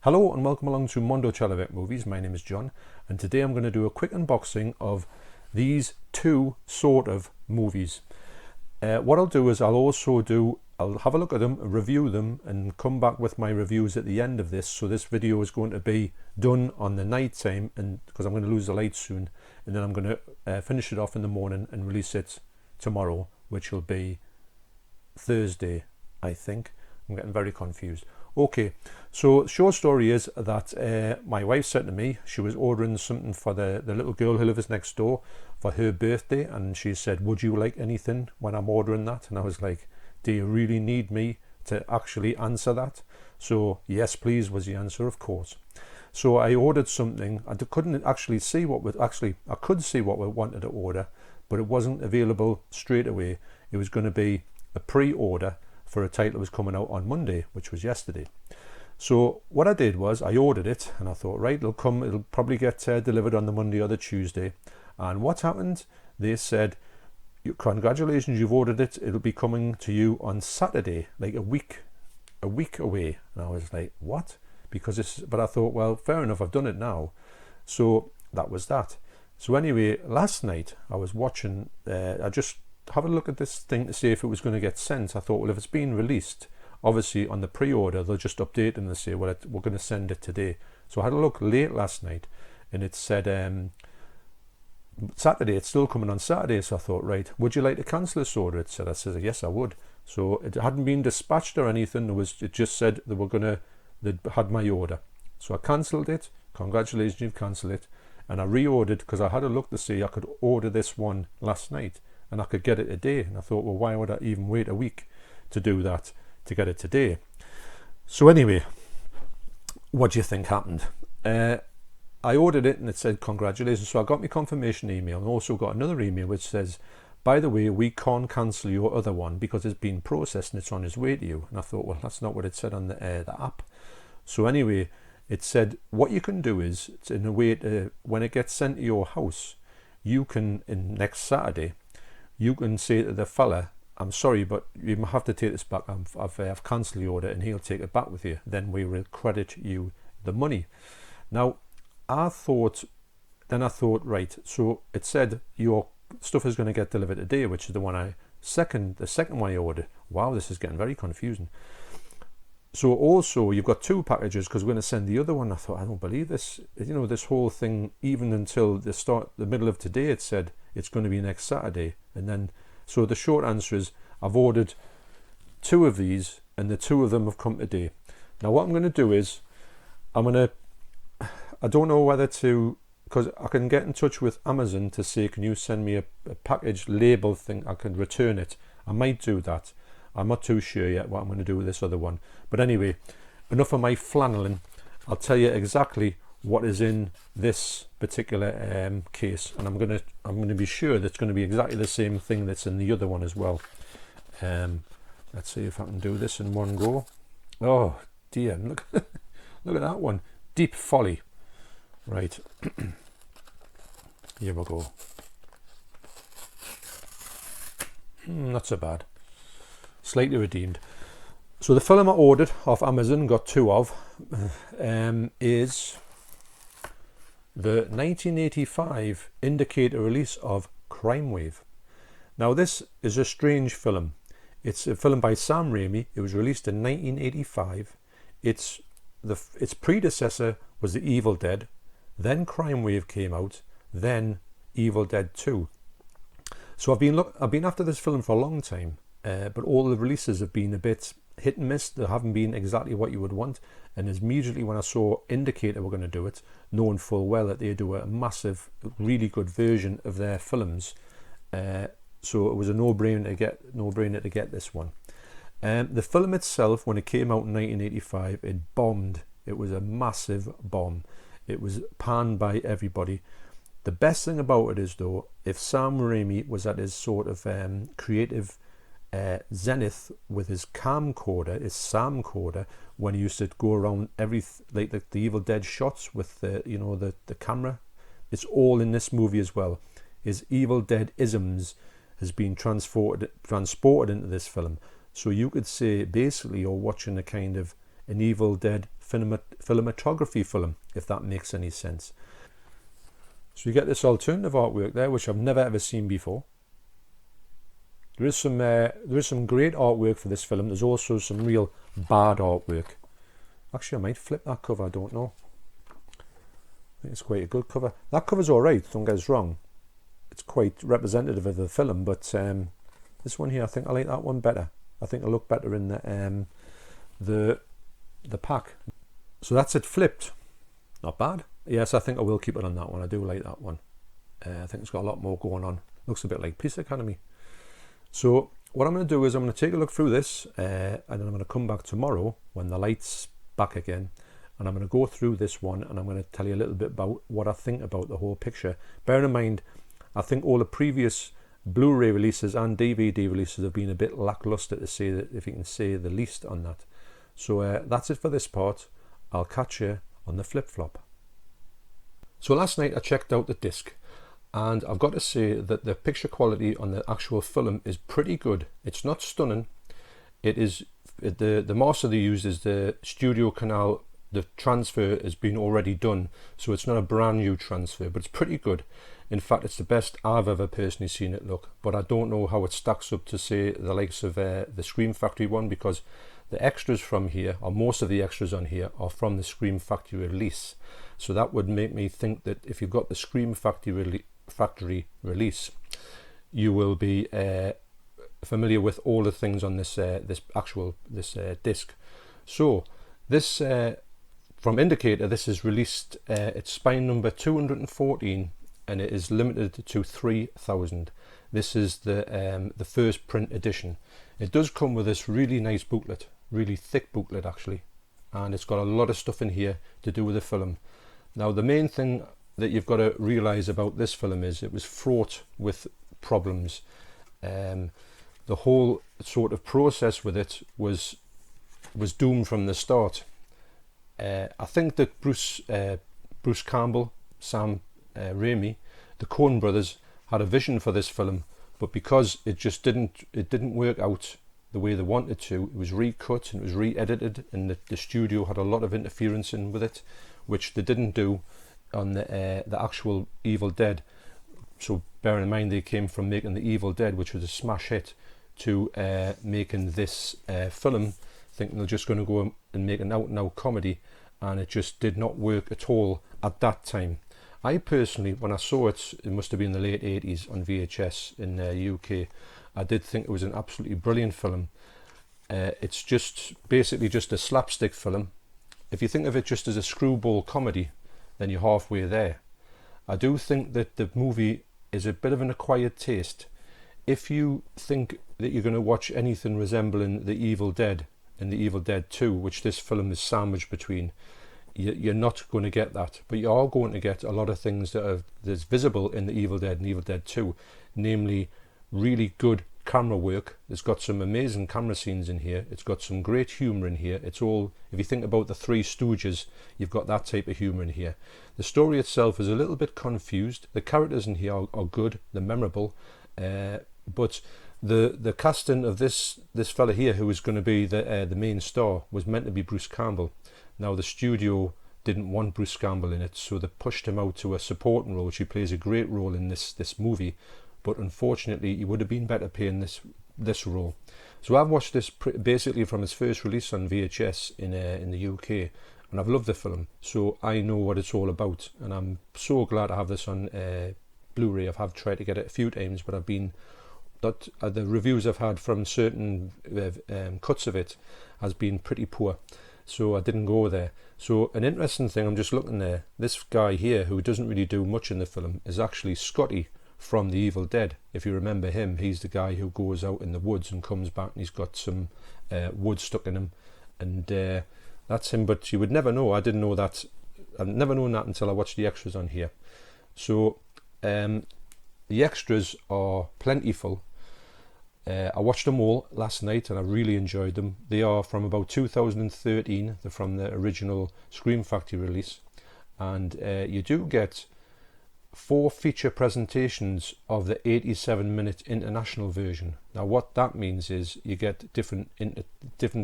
Hello and welcome along to Mondo Chalavec Movies. My name is John and today I'm going to do a quick unboxing of these two sort of movies. What I'll do is I'll have a look at them, review them and come back with my reviews at the end of this. So this video is going to be done on the night time, and because I'm going to lose the light soon, and then I'm going to finish it off in the morning and release it tomorrow, which will be Thursday, I think. I'm getting very confused. Okay, so short story is that my wife said to me she was ordering something for the little girl who lives next door for her birthday, and she said, would you like anything when I'm ordering that? And I was like, do you really need me to actually answer that? So yes please was the answer, of course. So I ordered something. I couldn't actually see I could see what we wanted to order, but it wasn't available straight away. It was going to be a pre-order for a title that was coming out on Monday, which was yesterday. So what I did was I ordered it, and I thought, right, it'll probably get delivered on the Monday or the Tuesday. And what happened? They said, congratulations, you've ordered it. It'll be coming to you on Saturday, like a week away. And I was like, what? But I thought, well, fair enough, I've done it now. So that was that. So anyway, last night I was watching, I just have a look at this thing to see if it was going to get sent. I thought, well, if it's been released, obviously on the pre-order they'll just update and they say, well, we're going to send it today. So I had a look late last night and it said Saturday, it's still coming on Saturday. So I thought, right, would you like to cancel this order? I said yes I would. So it hadn't been dispatched or anything. It just said they had my order. So I cancelled it. Congratulations, you've cancelled it. And I reordered because I had a look to see I could order this one last night and I could get it today. And I thought, well, why would I even wait a week to do that, to get it today? So anyway, what do you think happened? I ordered it and it said congratulations. So I got my confirmation email and also got another email which says, by the way, we can't cancel your other one because it's been processed and it's on its way to you. And I thought, well, that's not what it said on the app. So anyway, it said what you can do is, in a way, when it gets sent to your house, you can, next Saturday, you can say to the fella, I'm sorry, but you have to take this back. I've cancelled the order, and he'll take it back with you. Then we will credit you the money. Now, I thought, right, so it said your stuff is going to get delivered today, which is the second one I ordered. Wow, this is getting very confusing. So also you've got two packages because we're going to send the other one. I thought, I don't believe this. You know, this whole thing, even until the middle of today, it said it's going to be next Saturday. And then, so the short answer is I've ordered two of these and the two of them have come today. Now what I'm going to do is I don't know whether to, because I can get in touch with Amazon to say, can you send me a package label thing? I can return it. I might do that. I'm not too sure yet what I'm going to do with this other one. But anyway, enough of my flanneling. I'll tell you exactly what is in this particular case, and I'm going to be sure that's going to be exactly the same thing that's in the other one as well. Let's see if I can do this in one go. Oh dear, look look at that one. Deep Folly. Right. Here we go. Not so bad. Slightly redeemed. So the film I ordered off Amazon, got two of, is the 1985 indicator release of Crimewave. Now this is a strange film. It's a film by Sam Raimi. It was released in 1985. Its predecessor was The Evil Dead. Then Crimewave came out. Then Evil Dead 2. So I've been after this film for a long time. But all the releases have been a bit hit and miss. They haven't been exactly what you would want. And immediately when I saw Indicator were going to do it, knowing full well that they do a massive, really good version of their films, so it was a no-brainer to get this one. The film itself, when it came out in 1985, it bombed. It was a massive bomb. It was panned by everybody. The best thing about it is, though, if Sam Raimi was at his sort of creative zenith with his camcorder, his Samcorder, when he used to go around like the Evil Dead shots with the camera, it's all in this movie as well. His Evil Dead isms has been transported into this film. So you could say basically you're watching a kind of an Evil Dead cinematography film, if that makes any sense. So you get this alternative artwork there, which I've never ever seen before. There is some great artwork for this film. There's also some real bad artwork. Actually, I might flip that cover, I don't know. I think it's quite a good cover. That cover's alright, don't get us wrong. It's quite representative of the film, but this one here, I think I like that one better. I think it'll look better in the pack. So that's it flipped. Not bad. Yes, I think I will keep it on that one. I do like that one. I think it's got a lot more going on. Looks a bit like Police Academy. So what I'm going to do is I'm going to take a look through this, and then I'm going to come back tomorrow when the light's back again, and I'm going to go through this one, and I'm going to tell you a little bit about what I think about the whole picture. Bear in mind, I think all the previous Blu Ray releases and DVD releases have been a bit lackluster, to say that, if you can say the least, on that. So that's it for this part. I'll catch you on the flip-flop. So last night I checked out the disc, and I've got to say that the picture quality on the actual film is pretty good. It's not stunning. It is the master they used is the Studio Canal. The transfer has been already done, so it's not a brand new transfer, but it's pretty good. In fact, it's the best I've ever personally seen it look, but I don't know how it stacks up to, say, the likes of the Scream Factory one, because the extras from here, or most of the extras on here, are from the Scream Factory release. So that would make me think that if you've got the Scream Factory release, you will be familiar with all the things on this disc. So this from Indicator, this is released. It's spine number 214, and it is limited to 3,000. This is the first print edition. It does come with this really nice booklet, really thick booklet actually, and it's got a lot of stuff in here to do with the film. Now the main thing that you've got to realise about this film is it was fraught with problems. The whole sort of process with it was doomed from the start. I think that Bruce Campbell, Sam Raimi, the Coen brothers had a vision for this film, but because it just didn't work out the way they wanted to, it was recut and it was re-edited, and the studio had a lot of interference in with it, which they didn't do on the actual Evil Dead. So bear in mind, they came from making the Evil Dead, which was a smash hit, to making this film, thinking they're just going to go and make an out-and-out comedy, and it just did not work at all at that time. I personally, when I saw it, it must have been the late 80s on VHS in the UK, I did think it was an absolutely brilliant film. It's just basically just a slapstick film. If you think of it just as a screwball comedy, then you're halfway there. I do think that the movie is a bit of an acquired taste. If you think that you're going to watch anything resembling The Evil Dead and The Evil Dead 2, which this film is sandwiched between, you're not going to get that. But you are going to get a lot of things that's visible in The Evil Dead and Evil Dead 2, namely really good camera work. It's got some amazing camera scenes in here. It's got some great humour in here. It's all, if you think about the Three Stooges, you've got that type of humour in here. The story itself is a little bit confused. The characters in here are good, they're memorable, but the casting of this fella here, who is going to be the main star, was meant to be Bruce Campbell. Now the studio didn't want Bruce Campbell in it, so they pushed him out to a supporting role, which he plays a great role in this movie. But unfortunately, he would have been better paying this role. So I've watched this basically from its first release on VHS in the UK, and I've loved the film. So I know what it's all about, and I'm so glad to have this on Blu Ray. I've tried to get it a few times, but the reviews I've had from certain cuts of it has been pretty poor, so I didn't go there. So an interesting thing, I'm just looking there, this guy here, who doesn't really do much in the film, is actually Scotty from The Evil Dead. If you remember him, he's the guy who goes out in the woods and comes back and he's got some wood stuck in him, and that's him. But you would never know. I didn't know that. I've never known that until I watched the extras on here. So the extras are plentiful. I watched them all last night and I really enjoyed them. They are from about 2013. They're from the original Scream Factory release, and you do get 4 feature presentations of the 87-minute international version. Now what that means is you get different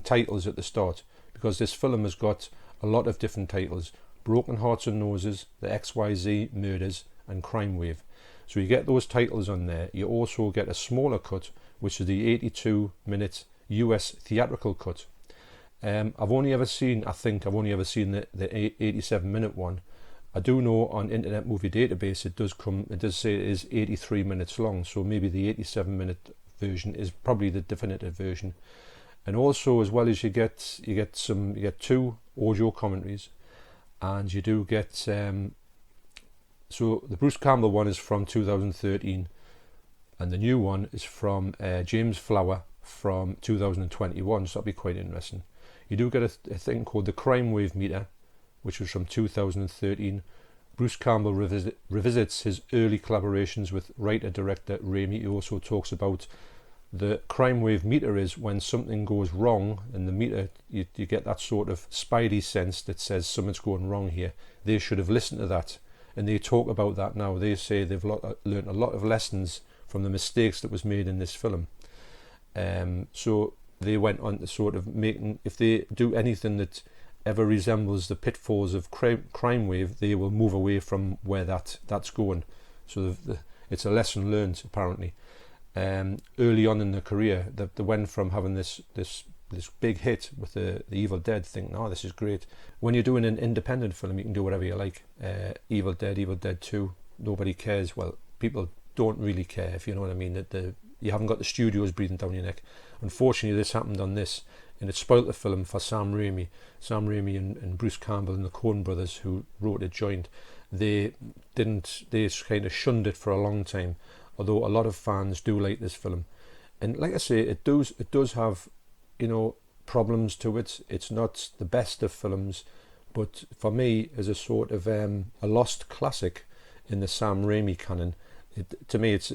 titles at the start, because this film has got a lot of different titles: Broken Hearts and Noses, The XYZ Murders, and Crimewave. So you get those titles on there. You also get a smaller cut, which is the 82-minute US theatrical cut. I've only ever seen the 87-minute one. I do know on Internet Movie Database it does say it is 83 minutes long, so maybe the 87-minute version is probably the definitive version. And also, as well as you get 2 audio commentaries, and you do get so the Bruce Campbell one is from 2013, and the new one is from James Flower from 2021, so that'll be quite interesting. You do get a thing called the Crimewave meter, which was from 2013. Bruce Campbell revisits his early collaborations with writer-director Raimi. He also talks about the Crimewave meter is when something goes wrong, and the meter, you get that sort of spidey sense that says something's going wrong here. They should have listened to that, and they talk about that now. They say they've learned a lot of lessons from the mistakes that was made in this film. So they went on to sort of making, if they do anything that ever resembles the pitfalls of Crimewave, they will move away from where that's going. So it's a lesson learned, apparently. Early on in their career, they went from having this big hit with the Evil Dead, thinking, oh, this is great. When you're doing an independent film, you can do whatever you like. Evil Dead 2, nobody cares. Well, people don't really care, if you know what I mean. That you haven't got the studios breathing down your neck. Unfortunately, this happened on this, and it spoilt the film for Sam Raimi. Sam Raimi and Bruce Campbell and the Coen brothers, who wrote it joint, they kind of shunned it for a long time. Although a lot of fans do like this film, and like I say, it does have, problems to it. It's not the best of films, but for me, as a sort of a lost classic in the Sam Raimi canon, to me it's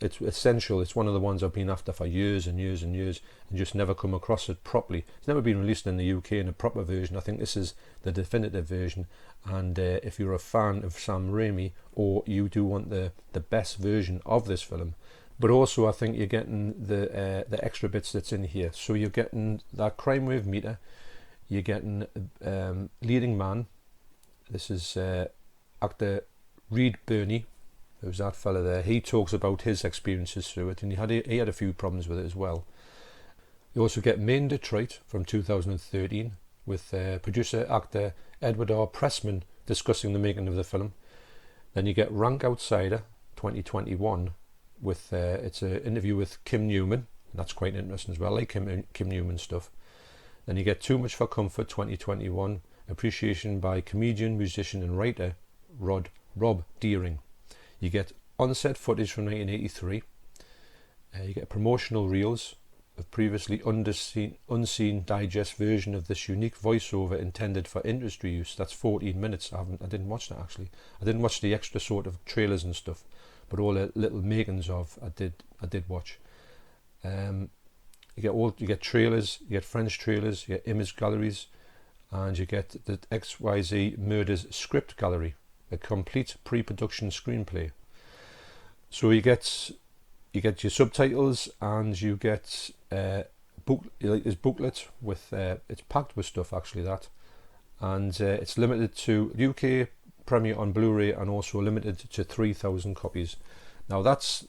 essential. It's one of the ones I've been after for years and years and years, and just never come across it properly. It's never been released in the UK in a proper version. I think this is the definitive version, and if you're a fan of Sam Raimi, or you do want the best version of this film, but also I think you're getting the extra bits that's in here. So you're getting that Crimewave meter, you're getting leading man. This is actor Reed Birney. There's that fella there. He talks about his experiences through it, and he had a few problems with it as well. You also get Main Detroit from 2013 with producer actor Edward R. Pressman discussing the making of the film. Then you get Rank Outsider 2021 with it's an interview with Kim Newman. That's quite interesting as well. I like Kim Newman stuff. Then you get Too Much for Comfort 2021, appreciation by comedian, musician, and writer Rob Deering. You get on-set footage from 1983. You get promotional reels of previously unseen digest version of this unique voiceover intended for industry use. That's 14 minutes. I didn't watch that actually. I didn't watch the extra sort of trailers and stuff, but all the little makings of I did watch. You get trailers. You get French trailers. You get image galleries, and you get the XYZ Murders script gallery, a complete pre-production screenplay. So you get your subtitles, and you get this booklet with it's packed with stuff actually, that, and it's limited to UK premiere on Blu Ray, and also limited to 3,000 copies. Now that's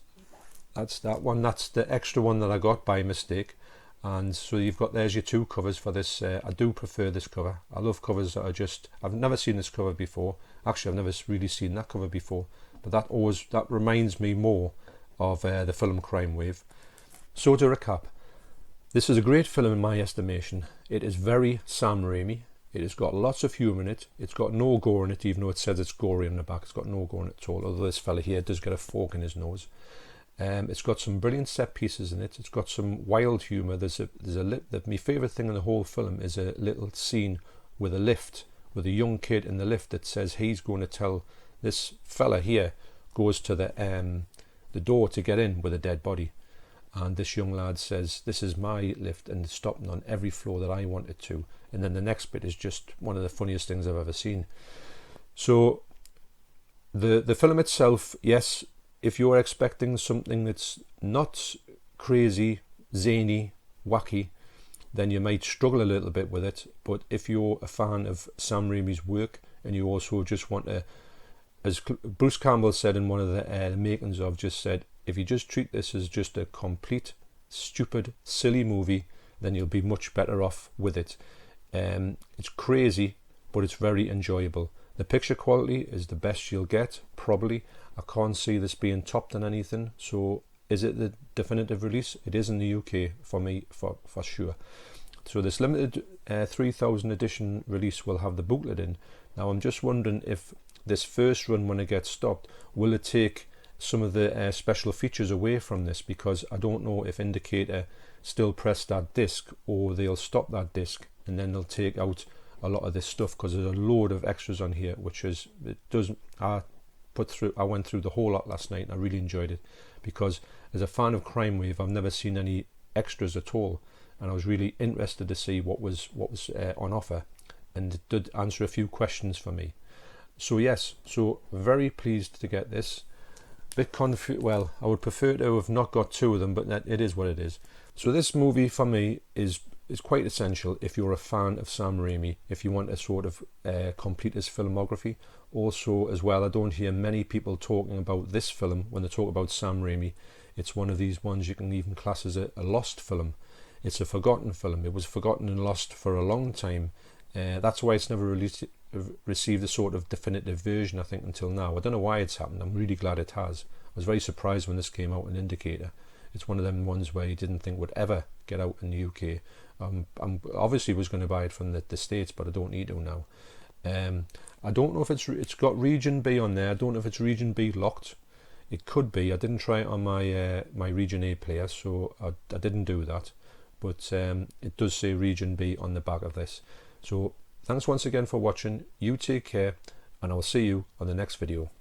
that one. That's the extra one that I got by mistake. And so there's your 2 covers for this. I do prefer this cover. I love covers that are just, I've never seen this cover before. Actually, I've never really seen that cover before, but that reminds me more of the film Crimewave. So to recap, this is a great film in my estimation. It is very Sam Raimi. It has got lots of humour in it. It's got no gore in it, even though it says it's gory on the back. It's got no gore in it at all, although this fella here does get a fork in his nose. It's got some brilliant set pieces in it. It's got some wild humour. My favourite thing in the whole film is a little scene with a lift, with a young kid in the lift that says he's going to tell this fella here, goes to the door to get in with a dead body, and this young lad says, this is my lift and it's stopping on every floor that I want it to. And then the next bit is just one of the funniest things I've ever seen. So the film itself, yes, if you're expecting something that's not crazy, zany, wacky, then you might struggle a little bit with it. But if you're a fan of Sam Raimi's work and you also just want to, as Bruce Campbell said in one of the makings of, just said, if you just treat this as just a complete, stupid, silly movie, then you'll be much better off with it. It's crazy, but it's very enjoyable. The picture quality is the best you'll get, probably. I can't see this being topped on anything. So is it the definitive release? It is in the UK for me, for sure. So this limited 3000 edition release will have the booklet in. Now I'm just wondering if this first run, when it gets stopped, will it take some of the special features away from this, because I don't know if Indicator still press that disc or they'll stop that disc and then they'll take out a lot of this stuff, because there's a load of extras on here, which is, I went through the whole lot last night and I really enjoyed it, because as a fan of Crimewave, I've never seen any extras at all, and I was really interested to see what was on offer, and it did answer a few questions for me. So yes, so very pleased to get this. Bit well, I would prefer to have not got two of them, but it is what it is. So this movie for me is quite essential if you're a fan of Sam Raimi, if you want to sort of complete his filmography. Also as well, I don't hear many people talking about this film when they talk about Sam Raimi. It's one of these ones you can even class as a lost film. It's a forgotten film. It was forgotten and lost for a long time. That's why it's never received a sort of definitive version, I think, until now. I don't know why it's happened. I'm really glad it has. I was very surprised when this came out in Indicator. It's one of them ones where you didn't think would ever get out in the UK. I'm obviously was going to buy it from the States, but I don't need to now. I don't know if it's got Region B on there. I don't know if it's Region B locked. It could be. I didn't try it on my my Region A player, so I didn't do that. But it does say Region B on the back of this. So thanks once again for watching. You take care, and I'll see you on the next video.